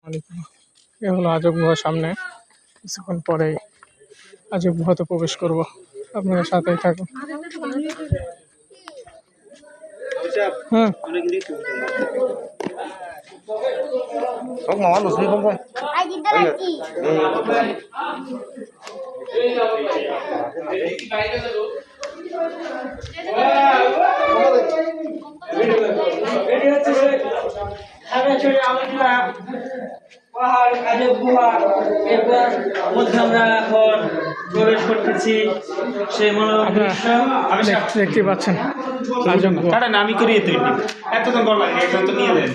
এ হলো আজব গুহার সামনে। কিছুক্ষণ পরেই আজব গুহাতে প্রবেশ করব, আপনারা সাথেই থাকুন। পাহাড় আজব গুহা, এরপর মধ্যে আমরা এখন প্রবেশ করতেছি। সেই মনোরম দৃশ্য দেখতে পাচ্ছেন। আজব গুহা আমি করিয়ে তুই এতক্ষণ বল লাগে এখন তো নিয়ে দেন।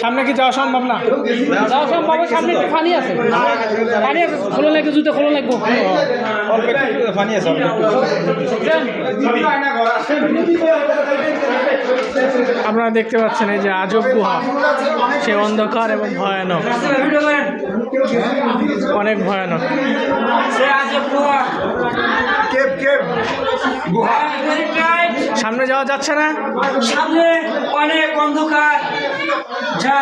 সামনে কি যাওয়া সম্ভব না? যাওয়া সম্ভব, সামনে একটু পানি আছে, পানি আছে, খোলা লাগবে, জুতো খোলা লাগবে। আপনারা দেখতে পাচ্ছেন এই যে আজব গুহা, সে অন্ধকার এবং ভয়ানক, অনেক ভয়ানক। সামনে যাওয়া যাচ্ছে না, সামনে অনেক অন্ধকার, যা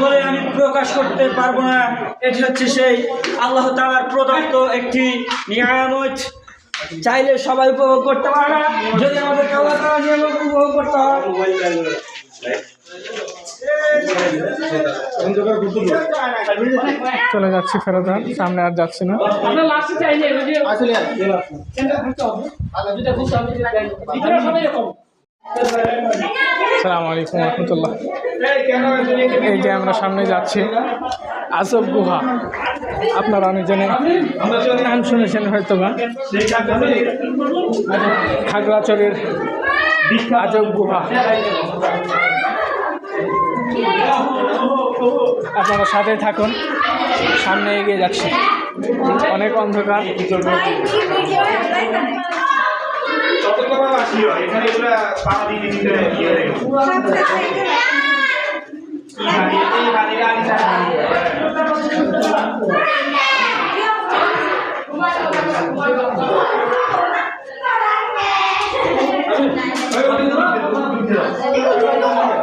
বলে আমি প্রকাশ করতে পারবো না। এটি হচ্ছে সেই আল্লাহ তাআলার প্রদত্ত একটি নিয়ামত। চাইলে সবাই উপভোগ করতে পারে না, যদি আমাদের আল্লাহ তাআলা নিয়ামত উপভোগ করতে হয়। চলে যাচ্ছি ফেরত, সামনে আর যাচ্ছি না। আসসালামু আলাইকুম রহমতুল্লাহ। এই যে আমরা সামনে যাচ্ছি আজব গুহা, আপনারা অনেকজনে নাম শুনেছেন হয়তো বা, খাগড়াছড়ির আজব গুহা। আপনারা সাথে থাকুন, সামনে এগিয়ে যাচ্ছি, অনেক অন্ধকার।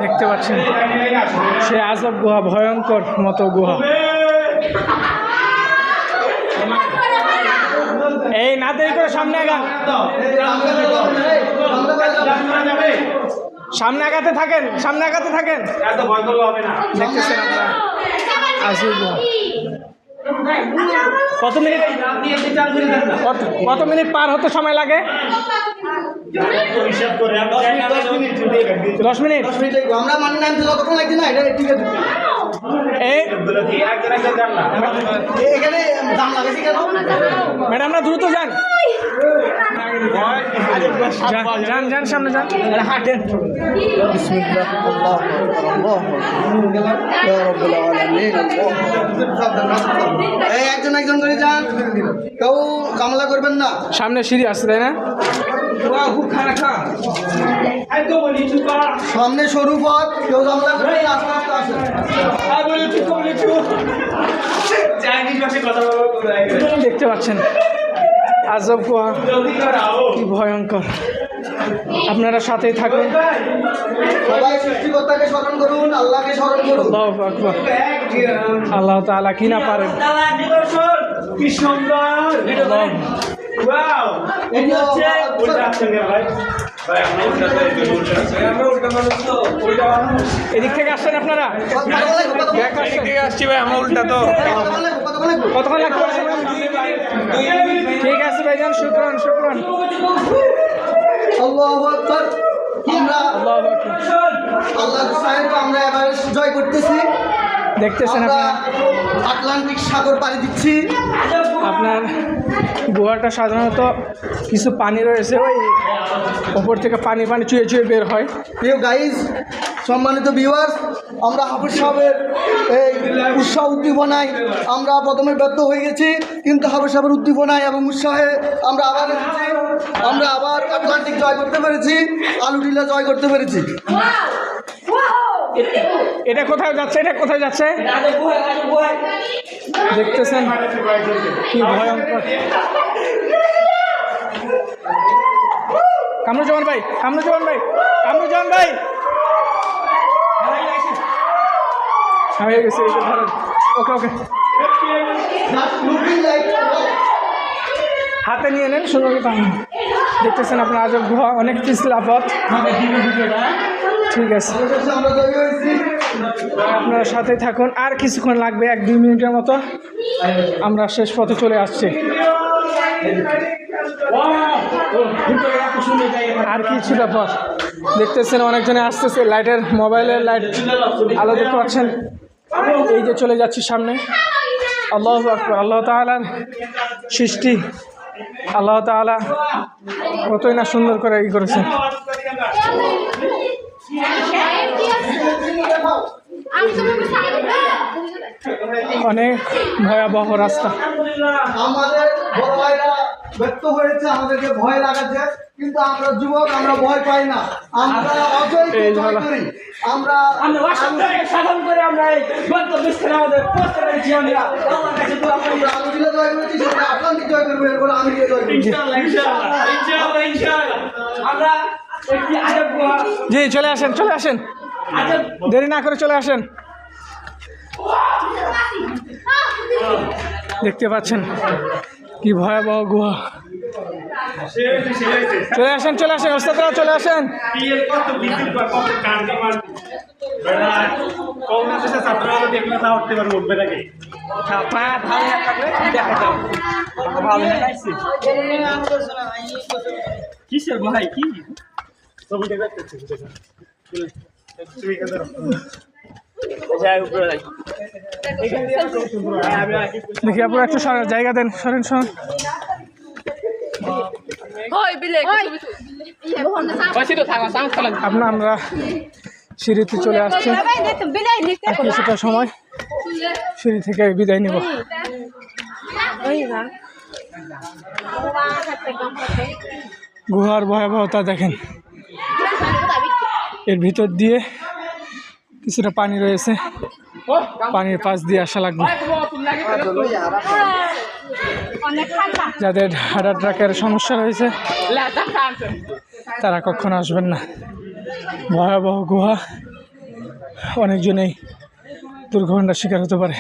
দেখতে পাচ্ছেন সে আজব গুহা, ভয়ঙ্কর মতো গুহা। এই না দেরি করে সামনে আগান, সামনে আগাতে থাকেন, সামনে আগাতে থাকেন। দেখতেছেন আপনারা আজব গুহা। কত মিনিট পার হতে সময় লাগে? 10 মিনিট। ম্যাডাম না দ্রুত যান, যান যান সামনে যান। একজন একজন করে যান, কেউ কামলা করবেন না। সামনে সিঁড়ি আসছে তাই না? সামনে সরু পথ, কেউ কামলা করবেন না, আস্তে আস্তে আসেন। দেখতে পাচ্ছেন আজব গুহা, কি ভয়ঙ্কর। আপনারা সাথেই থাকুন, সবাই সৃষ্টিকর্তাকে স্মরণ করুন, আল্লাহকে স্মরণ করুন। আল্লাহু আকবার। আল্লাহ তাআলা কি না পারেন। কি সুন্দর এদিক থেকে আসছেন আপনারা? আসছি ভাই, আমরা উল্টা তো। কতক্ষণ লাগবে? ঠিক আছে ভাইজান, শুকরান শুকরান। আল্লাহু আকবার। আমরা আল্লাহু আকবার। আল্লাহ সাহেব, আমরা এবারে জয় করতেছি। দেখতেছেন আমরা আপনারা আটলান্টিক সাগর পাড়ি দিচ্ছি। আপনার গুহাটা সাধারণত কিছু পানি রয়েছে, ওই ওপর থেকে পানি চুয়ে চুয়ে বের হয়। প্রিয় গাইজ, সম্মানিত ভিউয়ার্স, আমরা হাফিজ সাহেবের এই উৎসাহ উদ্দীপনায় আমরা প্রথমে ব্যর্থ হয়ে গেছি, কিন্তু হাফিজ সাহেবের উদ্দীপনায় এবং উৎসাহে আমরা আবার আটলান্টিক জয় করতে পেরেছি, আলুটিলা জয় করতে পেরেছি। এটা কোথায় যাচ্ছে? দেখতেছেন কি ভয়ঙ্কর। কামরুজ্জামান ভাই হয়ে গেছে। ওকে হাতে নিয়ে নেন, সুন্দর। দেখতেছেন আপনার আজব গুহা, অনেক পিছলা পথ। ঠিক আছে, আপনারা সাথে থাকুন। আর কিছুক্ষণ লাগবে, 1-2 মিনিটের মতো আমরা শেষ পথে চলে আসছি। আর কিছুটা পথ দেখতেছেন, অনেকজনে আসতেছে। মোবাইলের লাইট আলো দেখতে পাচ্ছেন। এই যে চলে যাচ্ছি সামনে। আল্লাহু আকবার। আল্লাহ তাআলার সৃষ্টি, আল্লাহ তাআলা কতই না সুন্দর করে করেছেন। অনেক ভয়াবহ রাস্তা। আমাদের বড় ভাইরা ব্যক্ত হয়েছে, আমাদেরকে ভয় লাগাচ্ছে, কিন্তু আমরা যুবক, আমরা ভয় পাই না। আমরা অজয়কে জয় করি। আমরা সাধন করে আমরা এই গন্তব্যস্থলে আমাদের পৌঁছতে পেরেছি। আমরা আল্লাহর কাছে দোয়া করি, আলুটিলা জয় করেছি, সেটা আটলান্টিক জয় করবো, এরপর আমেরিকা জয় করবো। ইনশাআল্লাহ। আমরা একটি আজব গুহা, জি, চলে আসেন। দেরি না করে চলে আসেন। দেখতে পাচ্ছেন কি ভয়াবহ গুহা। চলে আসেন ওস্তাদরা, চলে আসেন। কিসের ভাই কি দেখি আপনারা একটু জায়গা দেন, সরেন। আমরা সিঁড়িতে চলে আসছি। কিছুটা সময় সিঁড়ি থেকে বিদায় নেব। গুহার ভয়াবহতা দেখেন। এর ভিতর দিয়ে কিছুটা পানি রয়েছে, পানির পাশ দিয়ে আসা লাগবে। যাদের হার্ট অ্যাটাকের সমস্যা রয়েছে তারা কখনো আসবেন না। ভয়াবহ গুহা, অনেকজনেই দুর্ঘটনার শিকার হতে পারে।